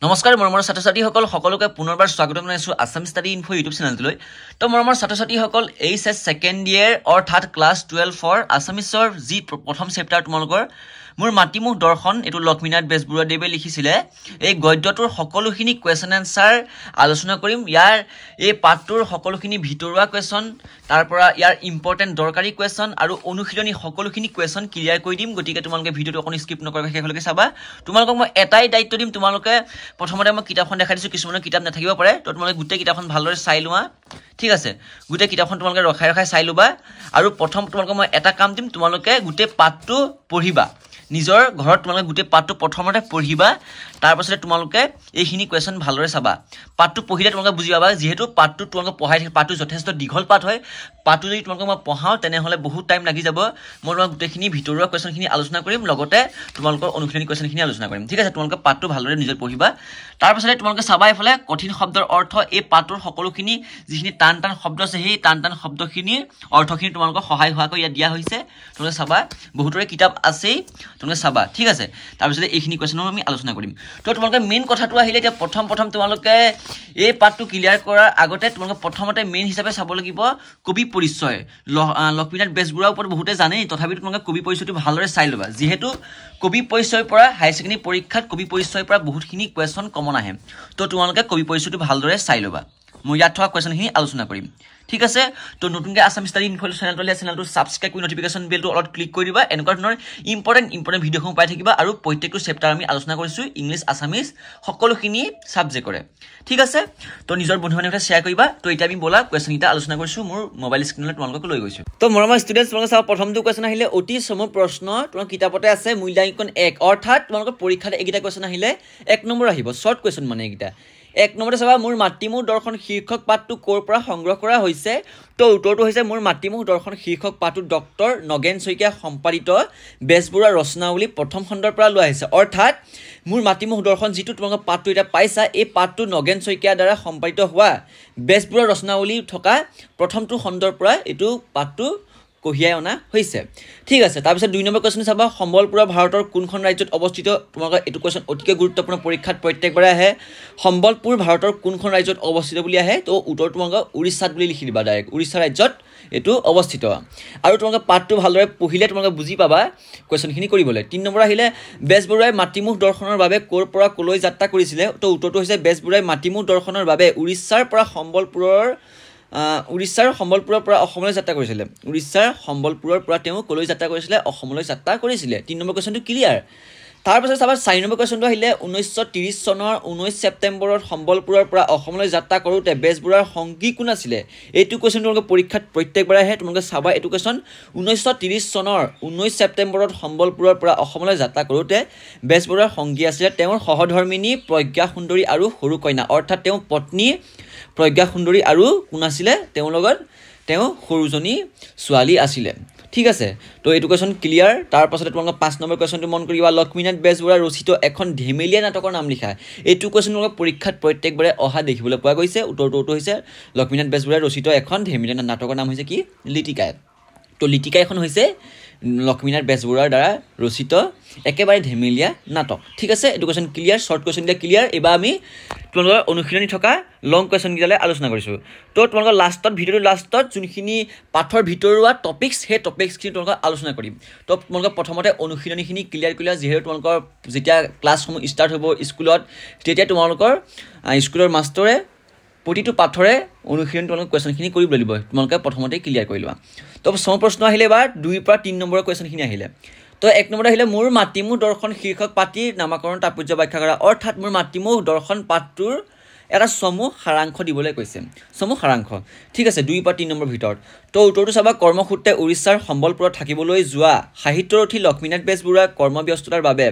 নমস্কাৰ মৰমৰ ছাত্ৰ-ছাত্ৰীসকল সকলোকে পুনৰবাৰ স্বাগতম জনাইছো আসাম ষ্টাডি ইনফো ইউটিউব চেনেলটোলৈ। তো মৰমৰ ছাত্ৰ-ছাত্ৰীসকল এইচএছ সেকেন্ড ইয়াৰ অৰ্থাৎ ক্লাছ 12 ফৰ আসামিছৰ যি প্ৰথম চেপ্টাৰ তোমালোকৰ মোৰ মাটিমুখ দৰ্শন এটো লক্ষ্মীনাথ বেজবৰুৱাদেৱে লিখিছিলে। এই গদ্যটোৰ সকলোখিনি কোৱেশ্যন আনসাৰ আলোচনা কৰিম। ইয়াৰ এই পাঠটোৰ সকলোখিনি ভিতৰুৱা কোৱেশ্যন, তাৰ পৰা ইয়াৰ ইম্পৰ্টেন্ট দৰকাৰী কোৱেশ্যন আৰু অনুশীলনী সকলোখিনি কোৱেশ্যন ক্লিয়াৰ কৰি দিম। গতিকে তোমালোকে ভিডিওটো অকণ স্কিপ নকৰাকৈ শেষলৈকে চাবা। তোমালোকক মই এটাই দায়িত্ব দিম, তোমালোকে প্ৰথমতে মই কিতাপখন দেখাই দিছো, কিছুমানৰ কিতাপ নাথাকিব পাৰে, তো তোমালোকে গোটেই কিতাপখন ভালদৰে চাই লোৱা। ঠিক আছে, গোটেই কিতাপখন তোমালোকে ৰখাই ৰখাই চাই ল'বা। আৰু প্ৰথম তোমালোকে মই এটা কাম দিম, তোমালোকে গোটেই পাঠটো পঢ়িবা। নিজৰ ঘৰত তোমালোকে গোটেই পাঠটো প্ৰথমতে পঢ়িবা, তাৰ পাছতে তোমালোকে এইখিনি কোৱেশ্যন ভালদৰে চাবা। পাঠটো পঢ়িলে তোমালোকে বুজি পাবা, যিহেতু পাঠটো তোমালোকে পঢ়াই থাকে, পাঠটো যথেষ্ট দীঘল পাঠ হয়। পাঠটো যদি তোমালোকে মই পঢ়াওঁ তেনেহ'লে বহুত টাইম লাগি যাব। মই তোমাক গোটেইখিনি ভিতৰুৱা কোৱেশ্যনখিনি আলোচনা কৰিম, লগতে তোমালোকৰ অনুশীলনী কোৱেশ্যনখিনি আলোচনা কৰিম। ঠিক আছে, তোমালোকে পাঠটো ভালদৰে নিজে পঢ়িবা। তাৰ পাছতে তোমালোকে চাবা এইফালে কঠিন শব্দৰ অৰ্থ। এই পাঠটোৰ সকলোখিনি যিখিনি টান টান শব্দ আছে, সেই টান টান শব্দখিনিৰ অৰ্থখিনি তোমালোকক সহায় হোৱাকৈ ইয়াত দিয়া হৈছে। তোমালোকে চাবা, বহুতৰে কিতাপ আছেই, তোমালোকে চাবা। ঠিক আছে, তাৰপিছতে এইখিনি কোৱেশ্যনো আমি আলোচনা কৰিম। তো তোমালোকে মেইন কথাটো আহিলে, এতিয়া প্ৰথম তোমালোকে এই পাঠটো ক্লিয়াৰ কৰাৰ আগতে তোমালোকে প্ৰথমতে মেইন হিচাপে চাব লাগিব কবি পৰিচয়। লক্ষ্মীনাথ বেজবৰুৱাৰ ওপৰত বহুতে জানেই, তথাপিতো তোমালোকে কবি পৰিচয়টো ভালদৰে চাই ল'বা, যিহেতু কবি পৰিচয়ৰ পৰা হায়াৰ ছেকেণ্ডেৰী পৰীক্ষাত কবি পৰিচয়ৰ পৰা বহুতখিনি কুৱেশ্যন কমন আহে। তো তোমালোকে কবি পৰিচয়টো ভালদৰে চাই ল'বা। মই ইয়াত থকা কুৱেশ্যনখিনি আলোচনা কৰিম। ঠিক আছে, তো নতুনকৈ আসাম ষ্টাডি ইনফো চেনেলটো ছাবস্ক্ৰাইব কৰি নটিফিকেশ্যন বেলটো অলপ ক্লিক কৰি দিবা। এনেকুৱা ধৰণৰ ইম্পৰ্টেণ্ট ভিডিঅ'সমূহ পাই থাকিবা। আৰু প্ৰত্যেকটো চেপ্টাৰ আমি আলোচনা কৰিছোঁ, ইংলিছ আছামিজ সকলোখিনি ছাবজেক্টৰে। ঠিক আছে, তো নিজৰ বন্ধু বান্ধৱীৰ সৈতে শ্বেয়াৰ কৰিবা। তো এতিয়া আমি ব'লা কুৱেশ্যনকেইটা আলোচনা কৰিছোঁ। মোৰ মোবাইল স্ক্ৰীণলৈ তোমালোকক লৈ গৈছোঁ। তো মৰমৰ ষ্টুডেণ্টছ, তোমালোকে চাবা প্ৰথমটো কুৱেশ্যন আহিলে অতি চমু প্ৰশ্ন। তোমাৰ কিতাপতে আছে মূল্যাংকন 1, অৰ্থাৎ তোমালোকৰ পৰীক্ষাত এইকেইটা কুৱেশ্যন আহিলে 1 নম্বৰ আহিব। শ্বৰ্ট কুৱেশ্যন মানে এইকেইটা। 1 নম্বৰতে চাবা, মোৰ মাতৃমুখ দৰ্শন শীৰ্ষক পাঠটো ক'ৰ পৰা সংগ্ৰহ কৰা হৈছে? তো উত্তৰটো হৈছে মোৰ মাতৃমুখ দৰ্শন শীৰ্ষক পাঠটো ডক্টৰ নগেন শইকীয়া সম্পাদিত বেজবৰুৱা ৰচনাৱলী প্ৰথম খণ্ডৰ পৰা লোৱা হৈছে। অৰ্থাৎ মোৰ মাতৃমুখ দৰ্শন যিটো তোমালোকৰ পাঠটো এতিয়া পাইছা, এই পাঠটো নগেন শইকীয়াৰ দ্বাৰা সম্পাদিত হোৱা বেজবৰুৱা ৰচনাৱলী থকা প্ৰথমটো খণ্ডৰ পৰা এইটো পাঠটো কঢ়িয়াই অনা হৈছে। ঠিক আছে, তাৰপিছত 2 নম্বৰ কুৱেশ্যন চাবা, সম্বলপুৰৰ ভাৰতৰ কোনখন ৰাজ্যত অৱস্থিত? তোমালোকৰ এইটো কুৱেশ্যন অতিকৈ গুৰুত্বপূৰ্ণ, পৰীক্ষাত প্ৰত্যেকবাৰে আহে। সম্বলপুৰ ভাৰতৰ কোনখন ৰাজ্যত অৱস্থিত বুলি আহে? তো উত্তৰ তোমালোকক উৰিষ্যাত বুলি লিখি দিবা, ডাইৰেক্ট উৰিষ্যা ৰাজ্যত এইটো অৱস্থিত। আৰু তোমালোকে পাঠটো ভালদৰে পঢ়িলে তোমালোকে বুজি পাবা কুৱেশ্যনখিনি কৰিবলৈ। 3 নম্বৰ আহিলে, বেজবৰুৱাই মাতৃমুখ দৰ্শনৰ বাবে ক'ৰ পৰা ক'লৈ যাত্ৰা কৰিছিলে? তো উত্তৰটো হৈছে বেজবৰুৱাই মাতৃমুখ দৰ্শনৰ বাবে উৰিষ্যাৰ সম্বলপুৰৰ পৰা অসমলৈ যাত্ৰা কৰিছিলে। উৰিষ্যাৰ সম্বলপুৰৰ পৰা তেওঁ ক'লৈ যাত্ৰা কৰিছিলে? অসমলৈ যাত্ৰা কৰিছিলে। 3 নম্বৰ কুৱেশ্যনটো ক্লিয়াৰ। তাৰপাছত চাবা 4 নম্বৰ কুৱেশ্যনটো আহিলে, 1930 চনৰ 19 ছেপ্টেম্বৰত সম্বলপুৰৰ পৰা অসমলৈ যাত্ৰা কৰোঁতে বেজবৰুৱাৰ সংগী কোন আছিলে? এইটো কুৱেশ্যন তোমালোকে পৰীক্ষাত প্ৰত্যেকবাৰে আহে। তোমালোকে চাবা এইটো কুৱেশ্যন, 1930 চনৰ 19 ছেপ্টেম্বৰত সম্বলপুৰৰ পৰা অসমলৈ যাত্ৰা কৰোঁতে বেজবৰুৱাৰ সংগী আছিলে তেওঁৰ সহধৰ্মিনী প্ৰজ্ঞা সুন্দৰী আৰু সৰু কন্যা। অৰ্থাৎ তেওঁ পত্নী প্ৰজ্ঞা সুন্দৰী আৰু কোন আছিলে? তেওঁৰ লগত তেওঁ সৰুজনী ছোৱালী আছিলে। ঠিক আছে, তো এইটো কুৱেশ্যন ক্লিয়াৰ। তাৰপাছতে তোমালোকে 5 নম্বৰ কুৱেশ্যনটো মন কৰিবা, লক্ষ্মীনাথ বেজবৰুৱা ৰচিত এখন ধেমেলীয়া নাটকৰ নাম লিখা। এইটো কুৱেশ্যন তোমালোকে পৰীক্ষাত প্ৰত্যেকবাৰে অহা দেখিবলৈ পোৱা গৈছে। উত্তৰটো হৈছে লক্ষ্মীনাথ বেজবৰুৱাই ৰচিত এখন ধেমেলীয়া নাটকৰ নাম হৈছে কি? লিটিকাই। তো লিটিকা এখন হৈছে লক্ষ্মীনাথ বেজবৰুৱাৰ দ্বাৰা ৰচিত একেবাৰে ধেমেলীয়া নাটক। ঠিক আছে, এইটো কুৱেশ্যন ক্লিয়াৰ। শ্বৰ্ট কুৱেশ্যনকেইটা ক্লিয়াৰ। এইবাৰ আমি তোমালোকৰ অনুশীলনী থকা লং কুৱেশ্যনকেইটালৈ আলোচনা কৰিছোঁ। তো তোমালোকৰ ভিডিঅ'টোৰ লাষ্টত যোনখিনি পাঠৰ ভিতৰুৱা টপিক্স, সেই টপিক্সখিনি তোমালোকৰ আলোচনা কৰিম। তো তোমালোকৰ প্ৰথমতে অনুশীলনীখিনি ক্লিয়াৰ কৰিলা, যিহেতু তোমালোকৰ যেতিয়া ক্লাছসমূহ ষ্টাৰ্ট হ'ব স্কুলত, তেতিয়া তোমালোকৰ স্কুলৰ মাষ্টৰে প্ৰতিটো পাঠৰে অনুশীলনী তোমালোকৰ কুৱেশ্যনখিনি কৰিব লাগিব। তোমালোকে প্ৰথমতে ক্লিয়াৰ কৰি লোৱা। তো চমু প্ৰশ্ন আহিলে এবাৰ 2 পৰা 3 নম্বৰৰ কুৱেশ্যনখিনি আহিলে। তো 1 নম্বৰত আহিলে, মোৰ মাতৃমুখ দৰ্শন শীৰ্ষক পাঠটিৰ নামাকৰণ তাৎপৰ্য ব্যাখ্যা কৰা। অৰ্থাৎ মোৰ মাতৃমুখ দৰ্শন পাঠটোৰ এটা চমু সাৰাংশ দিবলৈ কৈছে। চমু সাৰাংশ। ঠিক আছে, 2 পৰা 3 নম্বৰ ভিতৰত। তো উত্তৰটো চাবা, কৰ্মসূত্ৰে উৰিষ্যাৰ সম্বলপুৰত থাকিবলৈ যোৱা সাহিত্যৰথী লক্ষ্মীনাথ বেজবৰুৱাৰ কৰ্মব্যস্ততাৰ বাবে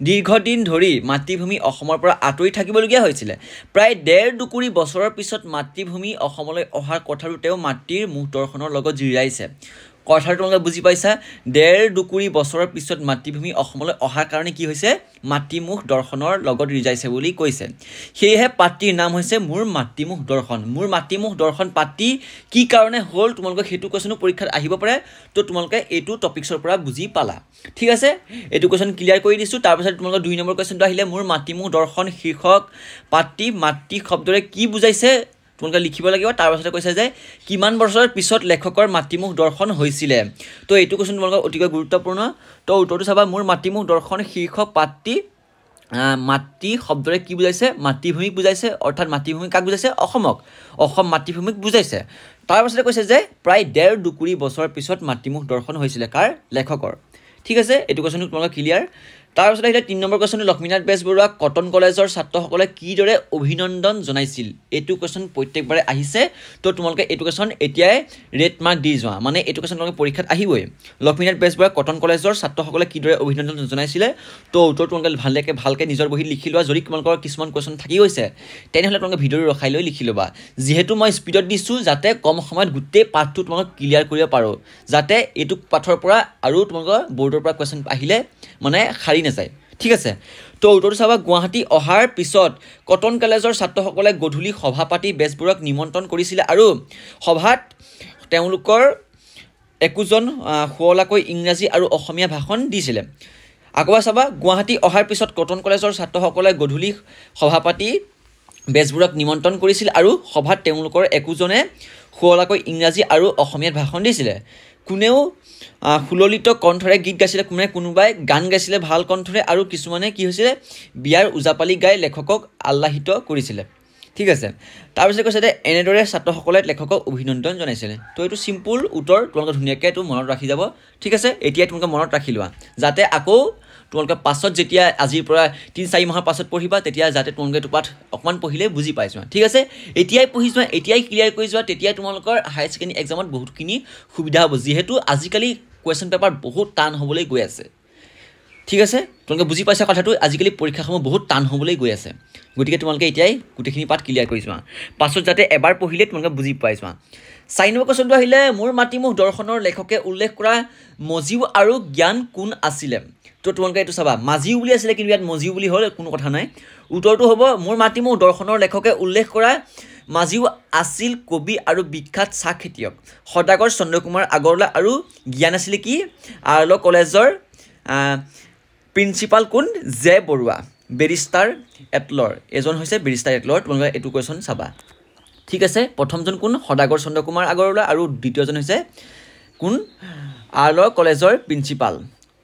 দীৰ্ঘদিন ধৰি মাতৃভূমি অসমৰ পৰা আঁতৰি থাকিবলগীয়া হৈছিলে। প্ৰায় 1.5 বছৰৰ পিছত মাতৃভূমি অসমলৈ অহাৰ কথাটো তেওঁ মাতৃৰ মুখ দৰ্শনৰ লগত জিৰাইছে। কথাটো তোমালোকে বুজি পাইছা 1.5 বছৰৰ পিছত মাতৃভূমি অসমলৈ অহাৰ কাৰণে কি হৈছে মাতৃমুখ দৰ্শনৰ লগত ৰিজাইছে বুলি কৈছে সেয়েহে পাত্ৰীৰ নাম হৈছে মোৰ মাতৃমুখ দৰ্শন মোৰ মাতৃমুখ দৰ্শন পাত্ৰী কি কাৰণে হ'ল তোমালোকে হেতু কোৱেশ্যনো পৰীক্ষাত আহিব পাৰে তো তোমালোকে এইটো টপিকছৰ পৰা বুজি পালা ঠিক আছে এইটো কোৱেশ্যন ক্লিয়াৰ কৰি দিছো তাৰ পিছত তোমালোকে 2 নম্বৰ কোৱেশ্যনটো আহিলে মোৰ মাতৃমুখ দৰ্শন শীৰ্ষক পাত্ৰী মাতৃ শব্দৰে কি বুজাইছে তোমালোকে লিখিব লাগিব তাৰ পাছতে কৈছে যে কিমান বছৰৰ পিছত লেখকৰ মাতৃমুখ দৰ্শন হৈছিল তো এইটো কোৱেশ্যন তোমালোকৰ অতিকৈ গুৰুত্বপূৰ্ণ তো উত্তৰটো চাবা মোৰ মাতৃমুখ দৰ্শন শীৰ্ষক পাত্ৰী মাতৃ শব্দৰে কি বুজাইছে মাতৃভূমিক বুজাইছে অৰ্থাৎ মাতৃভূমি কাক বুজাইছে অসমক অসম মাতৃভূমিক বুজাইছে তাৰ পাছতে কৈছে যে প্ৰায় 1.5 বছৰৰ পিছত মাতৃমুখ দৰ্শন হৈছিল কাৰ লেখকৰ ঠিক আছে এইটো কোৱেশ্যন তোমালোকৰ ক্লিয়াৰ তাৰ পাছত আহিলে 3 নম্বৰ কোৱেশ্যন লক্ষ্মীনাথ বেজবৰুৱা কটন কলেজৰ ছাত্ৰসকলে কিদৰে অভিনন্দন জনাইছিল এইটো কোৱেশ্যন প্ৰত্যেকবাৰে আহিছে তো তোমালোকে এইটো কোৱেশ্যন এতিয়াই ৰেড মাৰ্ক দি যোৱা মানে এইটো কোৱেশ্যন তোমালোকে পৰীক্ষাত আহিবই লক্ষ্মীনাথ বেজবৰুৱা কটন কলেজৰ ছাত্ৰসকলে কিদৰে অভিনন্দন জনাইছিল তো উত্তৰ তোমালোকে ভালকে নিজৰ বহীত লিখি লোৱা যদি তোমালোকৰ কিছুমান কোৱেশ্যন থাকি গৈছে তেনেহ'লে তোমালোকে ভিডিঅ'টো ৰখাই লৈ লিখি ল'বা যিহেতু মই স্পীডত দিছোঁ যাতে কম সময়ত গোটেই পাঠটো তোমালোক ক্লিয়াৰ কৰিব পাৰোঁ যাতে এইটো পাঠৰ পৰা আৰু তোমালোকৰ বৰ্ডৰ পৰা কোৱেশ্যন আহিলে মানে খাৰি নাযায় ঠিক আছে তো উত্তৰটো চাবা গুৱাহাটী অহাৰ পিছত কটন কলেজৰ ছাত্ৰসকলে গধূলি সভা পাতি বেজবৰুৱাক নিমন্ত্ৰণ কৰিছিল আৰু সভাত তেওঁলোকৰ একোজন শুৱলাকৈ ইংৰাজী আৰু অসমীয়া ভাষণ দিছিল আকৌ চাবা গুৱাহাটী অহাৰ পিছত কটন কলেজৰ ছাত্ৰসকলে গধূলি সভা পাতি বেজবৰুৱাক নিমন্ত্ৰণ কৰিছিল আৰু সভাত তেওঁলোকৰ একোজনে শুৱলাকৈ ইংৰাজী আৰু অসমীয়াত ভাষণ দিছিল কোনেও সুললিত কণ্ঠৰে গীত গাইছিলে কোনোবাই গান গাইছিলে ভাল কণ্ঠৰে আৰু কিছুমানে কি হৈছিলে বিয়াৰ উজাপালি গাই লেখকক আল্লাহিত কৰিছিলে ঠিক আছে তাৰপিছত কৈছে যে এনেদৰে ছাত্ৰসকলে লেখকক অভিনন্দন জনাইছিলে তো এইটো চিম্পুল উত্তৰ তোমালোকে ধুনীয়াকৈ এইটো মনত ৰাখি যাব ঠিক আছে এতিয়া তোমালোকে মনত ৰাখি লোৱা যাতে আকৌ তোমালোকে পাছত যেতিয়া আজিৰ পৰা 3-4 মাহৰ পাছত পঢ়িবা তেতিয়া যাতে তোমালোকে এইটো পাঠ অকণমান পঢ়িলে বুজি পাই যোৱা ঠিক আছে এতিয়াই পঢ়ি যোৱা এতিয়াই ক্লিয়াৰ কৰি যোৱা তেতিয়া তোমালোকৰ হায়াৰ ছেকেণ্ডেৰী এক্সামত বহুতখিনি সুবিধা হ'ব যিহেতু আজিকালি কুৱেশ্যন পেপাৰ বহুত টান হ'বলৈ গৈ আছে ঠিক আছে তোমালোকে বুজি পাইছা কথাটো আজিকালি পৰীক্ষাসমূহ বহুত টান হ'বলৈ গৈ আছে গতিকে তোমালোকে এতিয়াই গোটেইখিনি পাঠ ক্লিয়াৰ কৰি যোৱা পাছত যাতে এবাৰ পঢ়িলে তোমালোকে বুজি পাই যোৱা 4 নম্বৰ কুৱেশ্যনটো আহিলে মোৰ মাতৃমুখ দৰ্শনৰ লেখকে উল্লেখ কৰা মজিউ আৰু জ্ঞান কোন আছিলে তো তোমালোকে এইটো চাবা মাজিউ বুলি আছিলে কিন্তু ইয়াত মজিউ বুলি হ'ল কোনো কথা নাই উত্তৰটো হ'ব মোৰ মাতৃমুখ দৰ্শনৰ লেখকে উল্লেখ কৰা মাজিউ আছিল কবি আৰু বিখ্যাত চাহ খেতিয়ক সদাগৰ চন্দ্ৰকুমাৰ আগৰৱালা আৰু জ্ঞান আছিলে কি আৰল কলেজৰ প্ৰিন্সিপাল কোন জে বৰুৱা বেৰিষ্টাৰ এটলৰ এজন হৈছে বেৰিষ্টাৰ এটলৰ তোমালোকে এইটো কুৱেশ্যন চাবা ঠিক আছে প্ৰথমজন কোন সদাগৰ চন্দ্ৰকুমাৰ আগৰৱালা আৰু দ্বিতীয়জন হৈছে কোন আৰল কলেজৰ প্ৰিন্সিপাল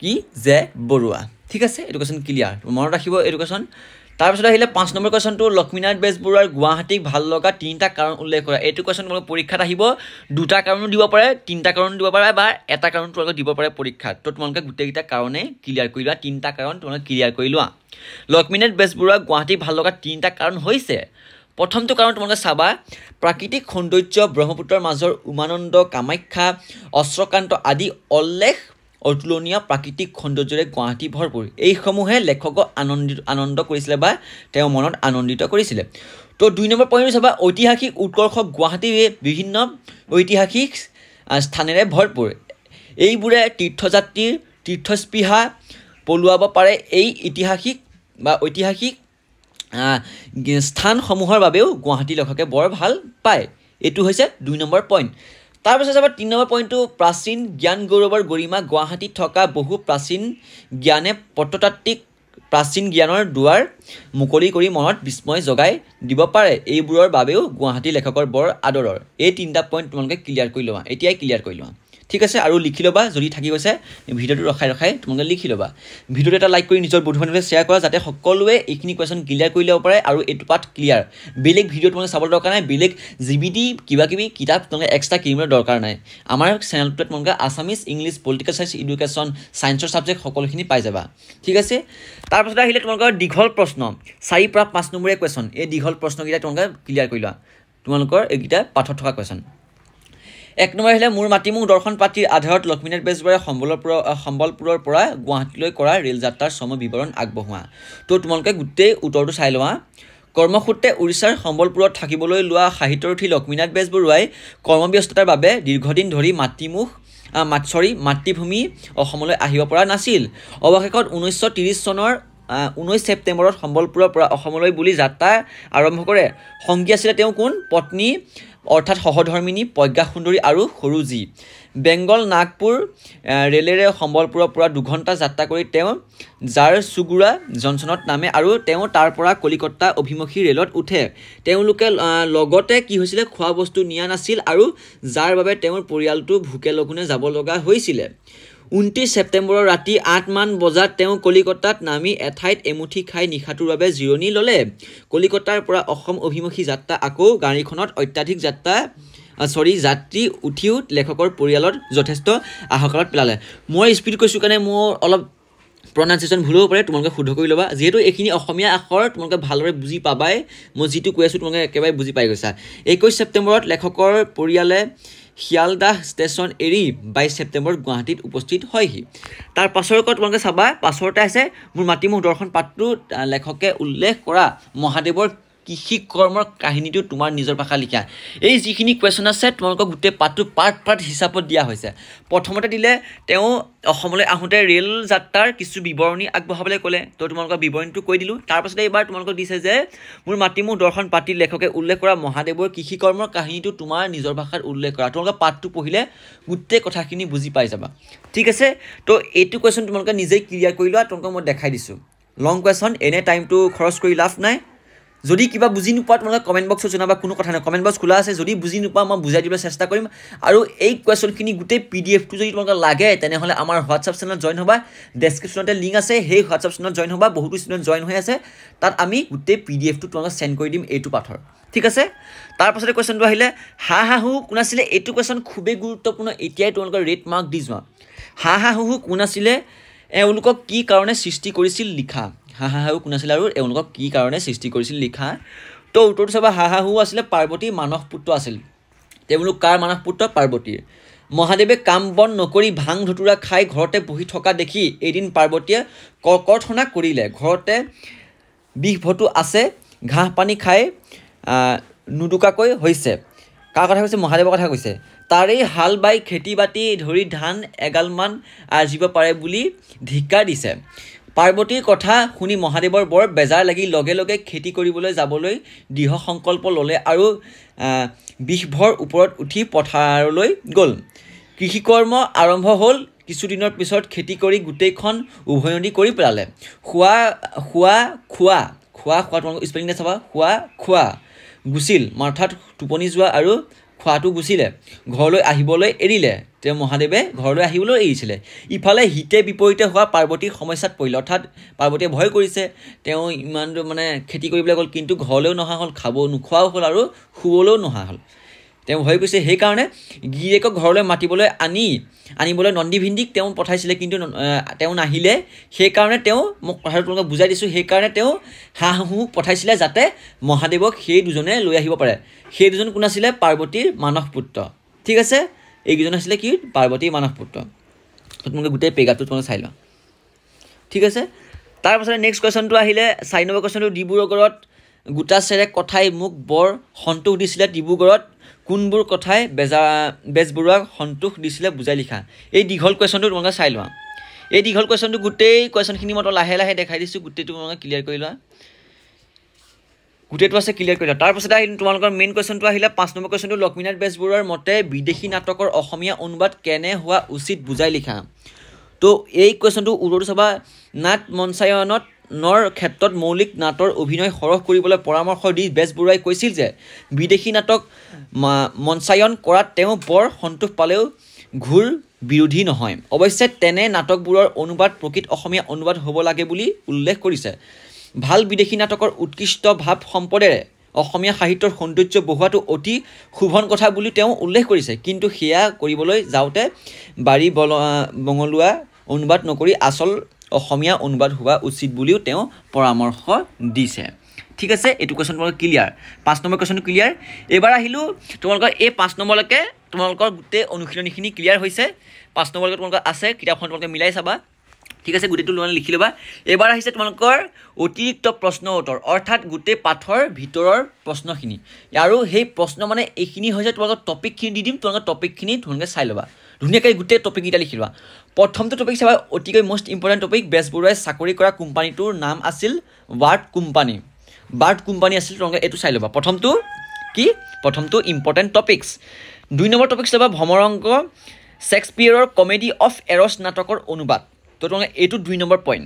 কি জে বৰুৱা ঠিক আছে এইটো কুৱেশ্যন ক্লিয়াৰ মনত ৰাখিব এইটো কুৱেশ্যন তাৰপিছত আহিলে 5 নম্বৰ কুৱেশ্যনটো লক্ষ্মীনাথ বেজবৰুৱাৰ গুৱাহাটীক ভাল লগা 3টা কাৰণ উল্লেখ কৰা এইটো কুৱেশ্যন তোমালোকে পৰীক্ষাত আহিব 2টা কাৰণো দিব পাৰে 3টা কাৰণো দিব পাৰে বা এটা কাৰণ তোমালোকে দিব পাৰে পৰীক্ষাত তো তোমালোকে গোটেইকেইটা কাৰণে ক্লিয়াৰ কৰি লোৱা 3টা কাৰণ তোমালোকে ক্লিয়াৰ কৰি লোৱা লক্ষ্মীনাথ বেজবৰুৱাৰ গুৱাহাটীক ভাল লগা 3টা কাৰণ হৈছে প্ৰথমটো কাৰণ তোমালোকে চাবা প্ৰাকৃতিক সৌন্দৰ্য ব্ৰহ্মপুত্ৰৰ মাজৰ উমানন্দ কামাখ্যা অস্ত্ৰকান্ত আদি অল্লেখ অতুলনীয় প্ৰাকৃতিক সৌন্দৰ্যৰে গুৱাহাটী ভৰপূৰ এইসমূহে লেখকক আনন্দ কৰিছিলে বা তেওঁ মনত আনন্দিত কৰিছিলে তো 2 নম্বৰ পইণ্ট চাবা ঐতিহাসিক উৎকৰ্ষ গুৱাহাটী বিভিন্ন ঐতিহাসিক স্থানেৰে ভৰপূৰ এইবোৰে তীৰ্থযাত্ৰীৰ তীৰ্থস্পৃহা পলুৱাব পাৰে এই ঐতিহাসিক স্থানসমূহৰ বাবেও গুৱাহাটী লেখকে বৰ ভাল পায় এইটো হৈছে 2 নম্বৰ পইণ্ট তাৰপিছত চাবা 3 নম্বৰ পইণ্টটো প্ৰাচীন জ্ঞান গৌৰৱৰ গৰিমা গুৱাহাটীত থকা বহু প্ৰাচীন জ্ঞানে প্ৰত্নতাত্ত্বিক প্ৰাচীন জ্ঞানৰ দুৱাৰ মুকলি কৰি মনত বিস্ময় জগাই দিব পাৰে এইবোৰৰ বাবেও গুৱাহাটী লেখকৰ বৰ আদৰৰ এই 3টা পইণ্ট তোমালোকে ক্লিয়াৰ কৰি লোৱা এতিয়াই ক্লিয়াৰ কৰি লোৱা ঠিক আছে আৰু লিখি ল'বা যদি থাকি গৈছে ভিডিঅ'টো ৰখাই তোমালোকে লিখি ল'বা ভিডিঅ'টো এটা লাইক কৰি নিজৰ বন্ধু বান্ধৱীলৈ শ্বেয়াৰ কৰা যাতে সকলোৱে এইখিনি কুৱেশ্যন ক্লিয়াৰ কৰি ল'ব পাৰে আৰু এইটো পাঠ ক্লিয়াৰ বেলেগ ভিডিঅ' তোমালোকে চাবলৈ দৰকাৰ নাই বেলেগ জিবিডি কিবাকিবি কিতাপ তোমালোকে এক্সট্ৰা কিনিবলৈ দৰকাৰ নাই আমাৰ চেনেলটোত তোমালোকে Assamese English political science education ছায়েন্সৰ ছাবজেক্ট সকলোখিনি পাই যাবা ঠিক আছে তাৰপাছত আহিলে তোমালোকৰ দীঘল প্ৰশ্ন 4 পৰা 5 নম্বৰীয়া কুৱেশ্যন এই দীঘল প্ৰশ্নকেইটা তোমালোকে ক্লিয়াৰ কৰি লোৱা তোমালোকৰ এইকেইটা পাঠত থকা কুৱেশ্যন 1 নম্বৰ আহিলে মোৰ মাতৃমুখ দৰ্শন পাতিৰ আধাৰত লক্ষ্মীনাথ বেজবৰুৱাই সম্বলপুৰৰ পৰা গুৱাহাটীলৈ কৰা ৰেল যাত্ৰাৰ চম বিৱৰণ আগবঢ়োৱা তো তোমালোকে গোটেই উত্তৰটো চাই লোৱা কৰ্মসূত্ৰে উৰিষ্যাৰ সম্বলপুৰত থাকিবলৈ লোৱা সাহিত্যৰথী লক্ষ্মীনাথ বেজবৰুৱাই কৰ্মব্যস্ততাৰ বাবে দীৰ্ঘদিন ধৰি মাতৃভূমি অসমলৈ আহিব পৰা নাছিল। অৱশেষত 1930 চনৰ 19 ছেপ্টেম্বৰত সম্বলপুৰৰ পৰা অসমলৈ বুলি যাত্ৰা আৰম্ভ কৰে। সংগী আছিলে তেওঁ কোন? পত্নী অৰ্থাৎ সহধৰ্মিনী প্ৰজ্ঞা সুন্দৰী আৰু সৰুজী। বেংগল নাগপুৰ ৰেলেৰে সম্বলপুৰৰ পৰা 2 ঘণ্টা যাত্ৰা কৰি তেওঁ জাৰচুগুড়া জংচনত নামে আৰু তেওঁ তাৰ পৰা কলিকতা অভিমুখী ৰেলত উঠে। তেওঁলোকে লগতে কি হৈছিলে, খোৱা বস্তু নিয়া নাছিল আৰু যাৰ বাবে তেওঁৰ পৰিয়ালটো ভোকে লঘোণে যাব লগা হৈছিলে। 29 ছেপ্টেম্বৰৰ ৰাতি 8 মান বজাত তেওঁ কলিকতাত নামি এঠাইত এমুঠি খাই নিশাটোৰ বাবে জিৰণি ল'লে। কলিকতাৰ পৰা অসম অভিমুখী যাত্ৰা আকৌ গাড়ীখনত অত্যাধিক যাত্ৰী উঠিও লেখকৰ পৰিয়ালত যথেষ্ট আহকালত পেলালে। মই স্পীড কৈছোঁ কাৰণে মোৰ অলপ প্ৰনাউন্সিয়েশ্যন ভুল হ'ব পাৰে, তোমালোকে শুদ্ধ কৰি ল'বা। যিহেতু এইখিনি অসমীয়া আখৰ তোমালোকে ভালদৰে বুজি পাবাই, মই যিটো কৈ আছোঁ তোমালোকে একেবাৰে বুজি পাই গৈছা। 21 ছেপ্টেম্বৰত লেখকৰ পৰিয়ালে শিয়ালদাহ ষ্টেচন এৰি 22 ছেপ্টেম্বৰত গুৱাহাটীত উপস্থিত হয়হি। তাৰ পাছৰ তোমালোকে চাবা, পাছৰতে আছে মোৰ মাতৃমুখ দৰ্শন পাঠটোত লেখকে উল্লেখ কৰা মহাদেৱৰ কৃষি কৰ্মৰ কাহিনীটো তোমাৰ নিজৰ ভাষা লিখা। এই যিখিনি কুৱেশ্যন আছে তোমালোকক গোটেই পাঠটো পাৰ্ট হিচাপত দিয়া হৈছে। প্ৰথমতে দিলে তেওঁ অসমলৈ আহোঁতে ৰেল যাত্ৰাৰ কিছু বিৱৰণী আগবঢ়াবলৈ ক'লে, তো তোমালোকৰ বিৱৰণীটো কৈ দিলোঁ। তাৰপাছতে এইবাৰ তোমালোকক দিছে যে মোৰ মাতৃমুখ দৰ্শন পাঠত লেখকে উল্লেখ কৰা মহাদেৱৰ কৃষি কৰ্মৰ কাহিনীটো তোমাৰ নিজৰ ভাষাত উল্লেখ কৰা। তোমালোকে পাঠটো পঢ়িলে গোটেই কথাখিনি বুজি পাই যাবা। ঠিক আছে, তো এইটো কুৱেশ্যন তোমালোকে নিজেই ক্লিয়াৰ কৰি লোৱা। তোমালোকক মই দেখাই দিছোঁ লং কুৱেশ্যন, এনে টাইমটো খৰচ কৰি লাভ নাই। যদি কিবা বুজি নোপোৱা তোমালোকে কমেণ্ট বক্সত জনাবা, কোনো কথা নাই, কমেণ্ট বক্স খোলা আছে। যদি বুজি নোপোৱা মই বুজাই দিবলৈ চেষ্টা কৰিম। আৰু এই কুৱেশ্যনখিনি গোটেই PDF-টো যদি তোমালোকে লাগে তেনেহ'লে আমাৰ হোৱাটছআপ চেনেলত জইন হ'বা। ডেছক্ৰিপশ্যনতে লিংক আছে, সেই হোৱাটছআপ চেনেলত জইন হ'বা। বহুতো ষ্টুডেণ্ট জইন হৈ আছে, তাত আমি গোটেই PDF-টো তোমালোকক চেণ্ড কৰি দিম এইটো পাঠৰ। ঠিক আছে, তাৰপাছতে কুৱেশ্যনটো আহিলে হাঁহু কোন আছিলে। এইটো কুৱেশ্যন খুবেই গুৰুত্বপূৰ্ণ, এতিয়াই তোমালোকৰ ৰেড মাৰ্ক দি যোৱা। হাঁহু কোন আছিলে, এওঁলোকক কি কাৰণে সৃষ্টি কৰিছিল লিখা। হাঁহু কোন আছিলে আৰু এওঁলোকক কি কাৰণে সৃষ্টি কৰিছিল লিখা। তো উত্তৰটো চাবা, হাঁহু আছিলে পাৰ্বতী মানস পুত্ৰ আছিল। তেওঁলোক কাৰ মানস পুত্ৰ? পাৰ্বতীৰ। মহাদেৱে কাম বন নকৰি ভাং ধতুৰা খাই ঘৰতে বহি থকা দেখি এদিন পাৰ্বতীয়ে ককৰ্থনা কৰিলে, ঘৰতে বিষ ভটু আছে, ঘাঁহ পানী খাই নুদুকাকৈ হৈছে। কাৰ কথা কৈছে? মহাদেৱৰ কথা কৈছে। তাৰেই হাল বাই খেতি বাতি ধৰি ধান এগালমান আৰ্জিব পাৰে বুলি ধিক্কাৰ দিছে। পাৰ্বতীৰ কথা শুনি মহাদেৱৰ বৰ বেজাৰ লাগি লগে লগে খেতি কৰিবলৈ যাবলৈ দৃঢ় সংকল্প ল'লে আৰু বিষভৰ ওপৰত উঠি পথাৰলৈ গ'ল। কৃষিকৰ্ম আৰম্ভ হ'ল। কিছুদিনৰ পিছত খেতি কৰি গোটেইখন উভৈনদী কৰি পেলালে। খোৱা তোমালোকৰ স্পেলিং চাবা, খোৱা গুচিল, অৰ্থাৎ টোপনি যোৱা আৰু খোৱাটো গুচিলে। ঘৰলৈ আহিবলৈ এৰিলে, তেওঁ মহাদেৱে ঘৰলৈ আহিবলৈ এৰিছিলে। ইফালে হিতে বিপৰীতে হোৱা পাৰ্বতীৰ সমস্যাত পৰিলে, অৰ্থাৎ পাৰ্বতীয়ে ভয় কৰিছে। তেওঁ ইমান খেতি কৰিবলৈ গ'ল, কিন্তু ঘৰলৈও নহা হ'ল, নোখোৱাও হ'ল আৰু শুবলৈও নহা হ'ল। তেওঁ ভয় কৰিছে, সেইকাৰণে গিৰিয়েকক ঘৰলৈ মাতিবলৈ আনিবলৈ নন্দী ভিন্দিক তেওঁ পঠাইছিলে, কিন্তু তেওঁ নাহিলে। সেইকাৰণে তেওঁ, মোক কথাটো তোমালোকক বুজাই দিছোঁ, সেইকাৰণে তেওঁ হাঁহু পঠাইছিলে যাতে মহাদেৱক সেই দুজনে লৈ আহিব পাৰে। সেই দুজন কোন আছিলে? পাৰ্বতীৰ মানস পুত্ৰ। ঠিক আছে, এইকেইজন আছিলে কি? পাৰ্বতীৰ মানস পুত্ৰ। তোমালোকে গোটেই পেগাটো তোমালোকে চাই লোৱা। ঠিক আছে, তাৰপাছতে নেক্সট কুৱেশ্যনটো আহিলে 4 নম্বৰ কুৱেশ্যনটো। ডিব্ৰুগড়ত গোটাচেৰে কথাই মোক বৰ সন্তোষ দিছিলে, ডিব্ৰুগড়ত কোনবোৰ কথাই বেজবৰুৱাক সন্তোষ দিছিলে বুজাই লিখা। এই দীঘল কুৱেশ্যনটো তোমালোকে চাই লোৱা। এই দীঘল কুৱেশ্যনটো গোটেই কুৱেশ্যনখিনি মই লাহে লাহে দেখাই দিছোঁ, গোটেইটো তোমালোকে ক্লিয়াৰ কৰি লোৱা। গোটেইটো আছে, ক্লিয়াৰ কৰি লোৱা। তাৰপাছতে আহিলে তোমালোকৰ মেইন কুৱেশ্যনটো আহিলে 5 নম্বৰ কুৱেশ্যনটো। লক্ষ্মীনাথ বেজবৰুৱাৰ মতে বিদেশী নাটকৰ অসমীয়া অনুবাদ কেনে হোৱা উচিত বুজাই লিখা। তো এই কুৱেশ্যনটো উত্তৰটো চাবা, নাট মঞ্চায়নৰ ক্ষেত্ৰত মৌলিক নাটৰ অভিনয় সৰহ কৰিবলৈ পৰামৰ্শ দি বেজবৰুৱাই কৈছিল যে বিদেশী নাটক মঞ্চায়ন কৰাত তেওঁ বৰ সন্তোষ পালেও ঘোৰ বিৰোধী নহয়। অৱশ্যে তেনে নাটকবোৰৰ অনুবাদ প্ৰকৃত অসমীয়া অনুবাদ হ'ব লাগে বুলি উল্লেখ কৰিছে। ভাল বিদেশী নাটকৰ উৎকৃষ্ট ভাৱ সম্পদেৰে অসমীয়া সাহিত্যৰ সৌন্দৰ্য বঢ়োৱাটো অতি শুভন কথা বুলি তেওঁ উল্লেখ কৰিছে, কিন্তু সেয়া কৰিবলৈ যাওঁতে বাৰী বঙলোৱা অনুবাদ নকৰি আচল অসমীয়া অনুবাদ হোৱা উচিত বুলিও তেওঁ পৰামৰ্শ দিছে। ঠিক আছে, এইটো কুৱেশ্যন তোমালোকৰ ক্লিয়াৰ। 5 number কুৱেশ্যনটো clear. এইবাৰ আহিলোঁ তোমালোকৰ এই 5 নম্বৰলৈকে তোমালোকৰ গোটেই অনুশীলনীখিনি ক্লিয়াৰ হৈছে। 5 নম্বৰলৈকে তোমালোকৰ আছে, কিতাপখন তোমালোকে মিলাই চাবা। ঠিক আছে গোটেইটো তোমালোকে লিখি ল'বা এবাৰ আহিছে তোমালোকৰ অতিৰিক্ত প্ৰশ্ন উত্তৰ অৰ্থাৎ গোটেই পাঠৰ ভিতৰৰ প্ৰশ্নখিনি আৰু সেই প্ৰশ্ন মানে এইখিনি হৈছে তোমালোকৰ টপিকখিনি দি দিম তোমালোকৰ টপিকখিনি তোমালোকে চাই ল'বা ধুনীয়াকৈ গোটেই টপিককেইটা লিখি লোৱা প্ৰথমটো টপিক চাবা অতিকৈ মষ্ট ইম্পৰ্টেণ্ট টপিক বেজবৰুৱাই চাকৰি কৰা কোম্পানীটোৰ নাম আছিল বাৰ্ট কোম্পানী আছিল তোমালোকে এইটো চাই ল'বা প্ৰথমটো ইম্পৰ্টেণ্ট টপিকছ 2 নম্বৰ টপিক চাবা ভমৰংগ শেক্সপিয়াৰৰ কমেডি অফ এৰছ নাটকৰ অনুবাদ তো তোমালোকে এইটো 2 নম্বৰ পইণ্ট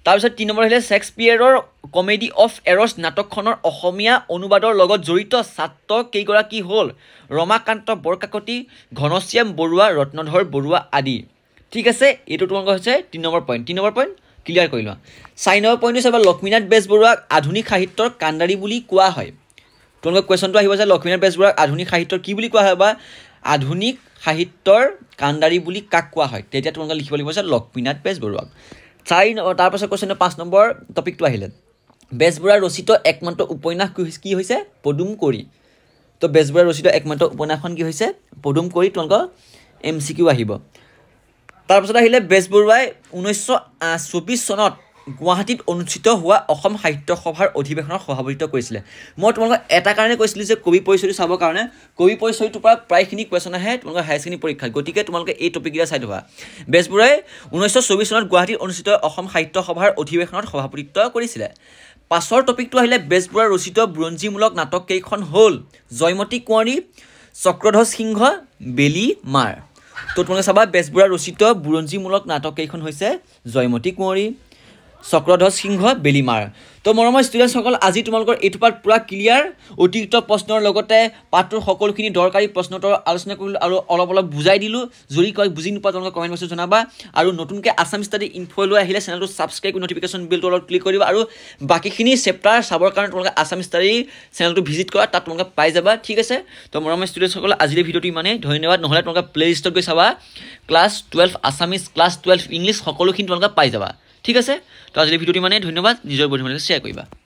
তাৰপিছত 3 নম্বৰ আহিলে শেক্সপিয়াৰৰ কমেডি অফ এৰছ নাটকখনৰ অসমীয়া অনুবাদৰ লগত জড়িত ছাত্ৰ কেইগৰাকী হ'ল ৰমাকান্ত বৰকাকতি ঘনশ্যাম বৰুৱা ৰত্নধৰ বৰুৱা আদি ঠিক আছে এইটো তোমালোকৰ হৈছে 3 নম্বৰ পইণ্ট ক্লিয়াৰ কৰি লোৱা 4 নম্বৰ পইণ্টটো চাবা লক্ষ্মীনাথ বেজবৰুৱাক আধুনিক সাহিত্যৰ কাণ্ডাৰী বুলি কোৱা হয় তোমালোকৰ কুৱেশ্যনটো আহিব যে লক্ষ্মীনাথ বেজবৰুৱাক আধুনিক সাহিত্যৰ কি বুলি কোৱা হয় বা আধুনিক সাহিত্যৰ কাণ্ডাৰী বুলি কাক কোৱা হয় তেতিয়া তোমালোকে লিখিব লাগিব যে লক্ষ্মীনাথ বেজবৰুৱাক তাৰপাছত কুৱেশ্যন 5 নম্বৰ টপিকটো আহিলে বেজবৰুৱাৰ ৰচিত একমাত্ৰ উপন্যাস কি হৈছে পদুম কৰি তো বেজবৰুৱাৰ ৰচিত একমাত্ৰ উপন্যাসখন কি হৈছে পদুম কৰি তোমালোকৰ MCQ আহিব তাৰপাছত আহিলে বেজবৰুৱাই 1924 চনত গুৱাহাটীত অনুষ্ঠিত হোৱা অসম সাহিত্য সভাৰ অধিৱেশনৰ সভাপতিত্ব কৰিছিলে মই তোমালোকক এটা কাৰণে কৈছিলোঁ যে কবি পৰিচয়টো চাবৰ কাৰণে কবি পৰিচয়টোৰ পৰা প্ৰায়খিনি কুৱেশ্যন আহে তোমালোকৰ হায়াৰ ছেকেণ্ডেৰী পৰীক্ষাত গতিকে তোমালোকে এই টপিককেইটা চাই থবা বেজবৰুৱাই 1924 চনত গুৱাহাটীত অনুষ্ঠিত অসম সাহিত্য সভাৰ অধিৱেশনত সভাপতিত্ব কৰিছিলে পাছৰ টপিকটো আহিলে বেজবৰুৱাৰ ৰচিত বুৰঞ্জীমূলক নাটক কেইখন হ'ল জয়মতী কোঁৱৰী চক্ৰধ্বজ সিংহ বেলি মাৰ তো তোমালোকে চাবা বেজবৰুৱাৰ ৰচিত বুৰঞ্জীমূলক নাটক কেইখন হৈছে জয়মতী কোঁৱৰী চক্ৰধ্বজ সিংহ বেলিমাৰ তো মৰমৰ ষ্টুডেণ্টসকল আজি তোমালোকৰ এইটো পাৰ্ট পুৰা ক্লিয়াৰ অতিৰিক্ত প্ৰশ্নৰ লগতে পাঠটোৰ সকলোখিনি দৰকাৰী প্ৰশ্নোত্তৰ আলোচনা কৰিলোঁ আৰু অলপ বুজাই দিলোঁ যদি কয় বুজি নোপোৱা তোমালোকে কমেণ্ট বক্সত জনাবা আৰু নতুনকৈ আছাম ষ্টাডি ইনফো লৈ আহিলে চেনেলটো ছাবস্ক্ৰাইব কৰি নটিফিকেশ্যন বেলটো অলপ ক্লিক কৰিবা আৰু বাকীখিনি চেপ্টাৰ চাবৰ কাৰণে তোমালোকে আছাম ষ্টাডি চেনেলটো ভিজিট কৰা তাত তোমালোকে পাই যাবা ঠিক আছে তো মৰমৰ ষ্টুডেণ্টসকল আজিৰ ভিডিঅ'টো ইমানেই ধন্যবাদ নহ'লে তোমালোকে প্লেলিষ্টত গৈ চাবা ক্লাছ 12 আছামিজ ক্লাছ 12 ইংলিছ সকলোখিনি তোমালোকে পাই যাবা ঠিক আছে তো আজিৰ ভিডিঅ'টো ইমানেই ধন্যবাদ নিজৰ বন্ধুসকলৰ লগত শ্বেয়াৰ কৰিবা